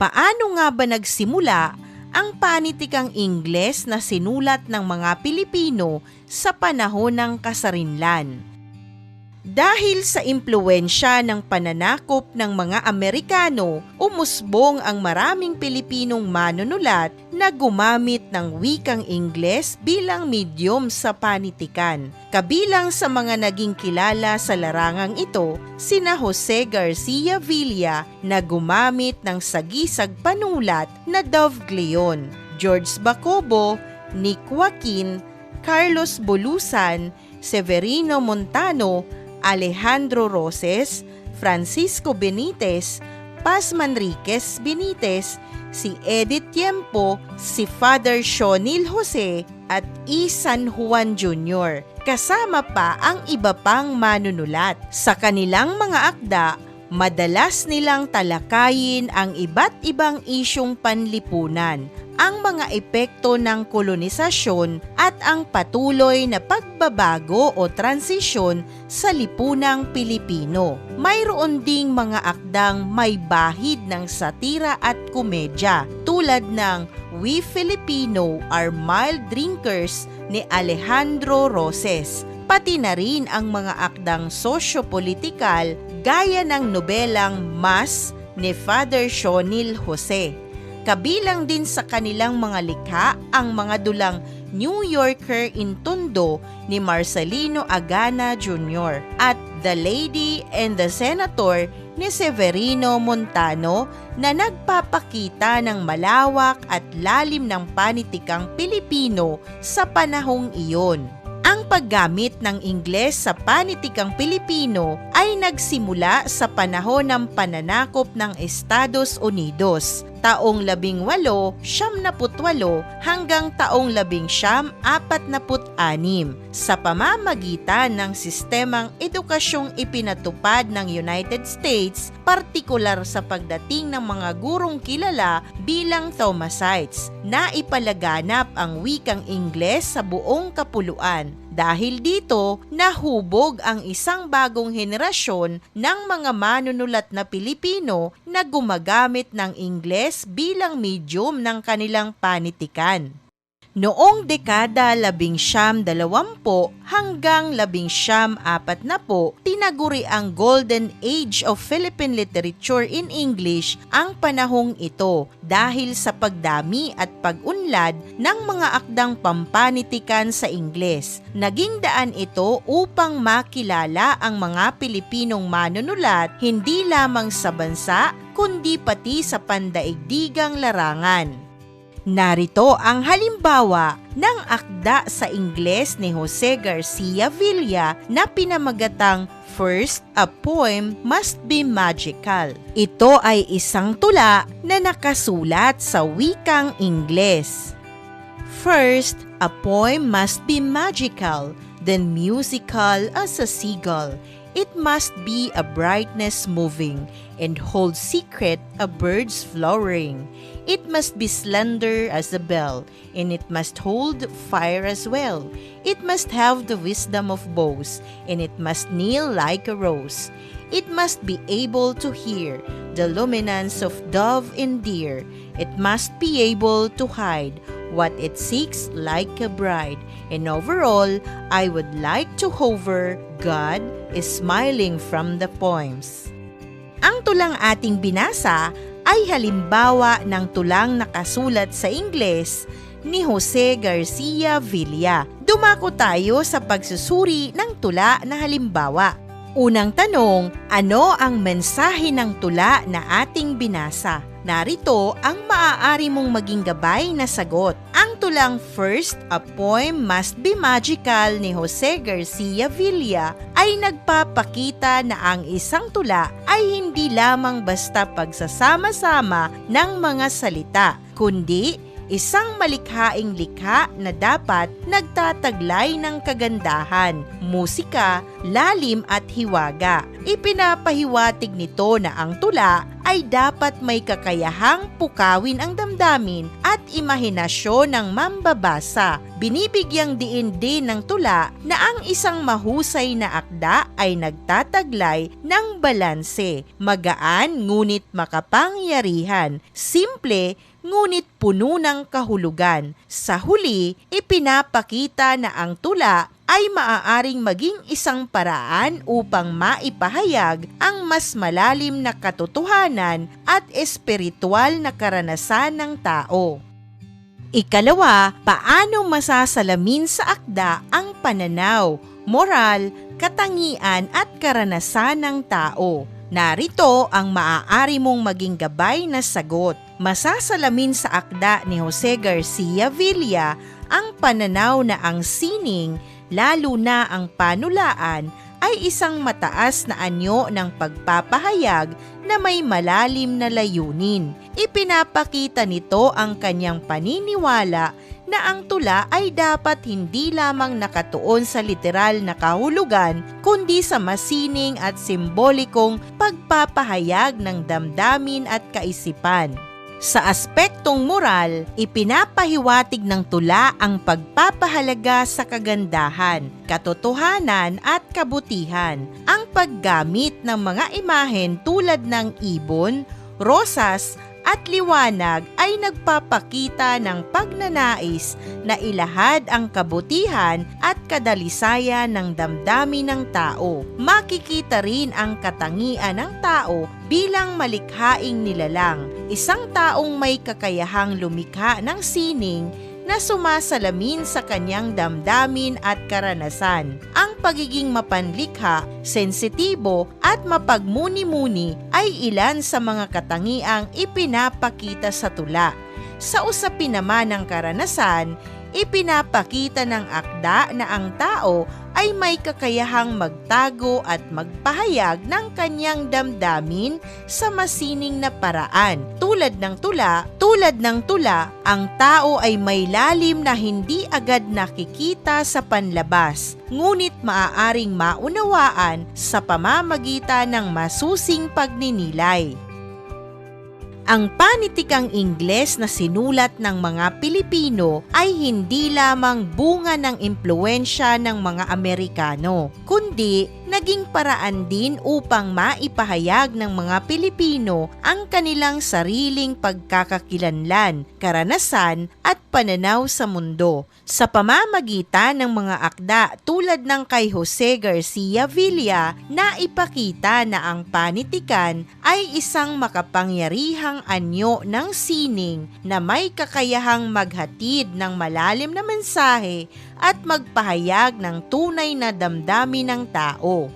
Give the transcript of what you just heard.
Paano nga ba nagsimula ang panitikang Ingles na sinulat ng mga Pilipino sa panahon ng kasarinlan? Dahil sa impluwensya ng pananakop ng mga Amerikano, umusbong ang maraming Pilipinong manunulat na gumamit ng wikang Ingles bilang medyum sa panitikan. Kabilang sa mga naging kilala sa larangang ito, sina Jose Garcia Villa na gumamit ng sagisag panulat na Dove Gleon, George Bacobo, Nick Joaquin, Carlos Bulusan, Severino Montano, Alejandro Roses, Francisco Benitez, Paz Manriquez Benitez, si Edith Tiempo, si Father Shonil Jose at E. San Juan Jr. Kasama pa ang iba pang manunulat. Sa kanilang mga akda, madalas nilang talakayin ang iba't ibang isyong panlipunan, ang mga epekto ng kolonisasyon at ang patuloy na pagbabago o transisyon sa lipunang Pilipino. Mayroon ding mga akdang may bahid ng satira at komedya tulad ng We Filipino Are Mild Drinkers ni Alejandro Roses, pati na rin ang mga akdang sosyo-politikal gaya ng nobelang Mas ni Father Shonil Jose. Kabilang din sa kanilang mga likha ang mga dulang New Yorker in Tondo ni Marcelino Agana Jr. at The Lady and the Senator ni Severino Montano na nagpapakita ng malawak at lalim ng panitikang Pilipino sa panahong iyon. Ang paggamit ng Ingles sa panitikang Pilipino ay nagsimula sa panahon ng pananakop ng Estados Unidos, taong 1878 hanggang taong 1946 sa pamamagitan ng sistemang edukasyong ipinatupad ng United States, partikular sa pagdating ng mga gurong kilala bilang Thomasites, na ipalaganap ang wikang Ingles sa buong kapuluan. Dahil dito, nahubog ang isang bagong henerasyon ng mga manunulat na Pilipino na gumagamit ng Ingles bilang medium ng kanilang panitikan. Noong dekada 1920 hanggang 1940, tinaguri ang Golden Age of Philippine Literature in English ang panahong ito dahil sa pagdami at pag-unlad ng mga akdang pampanitikan sa Ingles. Naging daan ito upang makilala ang mga Pilipinong manunulat hindi lamang sa bansa kundi pati sa pandaigdigang larangan. Narito ang halimbawa ng akda sa Ingles ni Jose Garcia Villa na pinamagatang First, a poem must be magical. Ito ay isang tula na nakasulat sa wikang Ingles. First, a poem must be magical, then musical as a seagull. It must be a brightness moving, and hold secret a bird's flowering. It must be slender as a bell, and it must hold fire as well. It must have the wisdom of bows, and it must kneel like a rose. It must be able to hear the luminance of dove and deer. It must be able to hide what it seeks like a bride. And overall, I would like to hover, God is smiling from the poems. Ang tulang ating binasa ay halimbawa ng tulang nakasulat sa Ingles ni Jose Garcia Villa. Dumako tayo sa pagsusuri ng tula na halimbawa. Unang tanong, ano ang mensahe ng tula na ating binasa? Narito ang maaari mong maging gabay na sagot. Ang tulang First, a poem must be magical ni Jose Garcia Villa ay nagpapakita na ang isang tula ay hindi lamang basta pagsasama-sama ng mga salita, kundi isang malikhaing likha na dapat nagtataglay ng kagandahan, musika, lalim at hiwaga. Ipinapahiwatig nito na ang tula ay dapat may kakayahang pukawin ang damdamin at imahinasyon ng mambabasa. Binibigyang diin din ng tula na ang isang mahusay na akda ay nagtataglay ng balanse, magaan ngunit makapangyarihan, simple ngunit puno ng kahulugan. Sa huli, ipinapakita na ang tula ay maaaring maging isang paraan upang maipahayag ang mas malalim na katotohanan at espiritual na karanasan ng tao. Ikalawa, paano masasalamin sa akda ang pananaw, moral, katangian at karanasan ng tao? Narito ang maaari mong maging gabay na sagot. Masasalamin sa akda ni Jose Garcia Villa ang pananaw na ang sining, lalo na ang panulaan, ay isang mataas na anyo ng pagpapahayag na may malalim na layunin. Ipinapakita nito ang kanyang paniniwala na ang tula ay dapat hindi lamang nakatuon sa literal na kahulugan, kundi sa masining at simbolikong pagpapahayag ng damdamin at kaisipan. Sa aspektong moral, ipinapahiwatig ng tula ang pagpapahalaga sa kagandahan, katotohanan at kabutihan. Ang paggamit ng mga imahen tulad ng ibon, rosas at liwanag ay nagpapakita ng pagnanais na ilahad ang kabutihan at kadalisayan ng damdamin ng tao. Makikita rin ang katangian ng tao bilang malikhaing nilalang, isang taong may kakayahang lumikha ng sining na sumasalamin sa kanyang damdamin at karanasan. Ang pagiging mapanlikha, sensitibo at mapagmuni-muni ay ilan sa mga katangiang ipinapakita sa tula. Sa usapin naman ng karanasan, ipinapakita ng akda na ang tao ay may kakayahang magtago at magpahayag ng kanyang damdamin sa masining na paraan. Tulad ng tula, ang tao ay may lalim na hindi agad nakikita sa panlabas, ngunit maaaring maunawaan sa pamamagitan ng masusing pagninilay. Ang panitikang Ingles na sinulat ng mga Pilipino ay hindi lamang bunga ng impluwensya ng mga Amerikano, kundi naging paraan din upang maipahayag ng mga Pilipino ang kanilang sariling pagkakakilanlan, karanasan at pananaw sa mundo. Sa pamamagitan ng mga akda tulad ng kay Jose Garcia Villa, naipakita na ang panitikan ay isang makapangyarihang anyo ng sining na may kakayahang maghatid ng malalim na mensahe at magpahayag ng tunay na damdamin ng tao.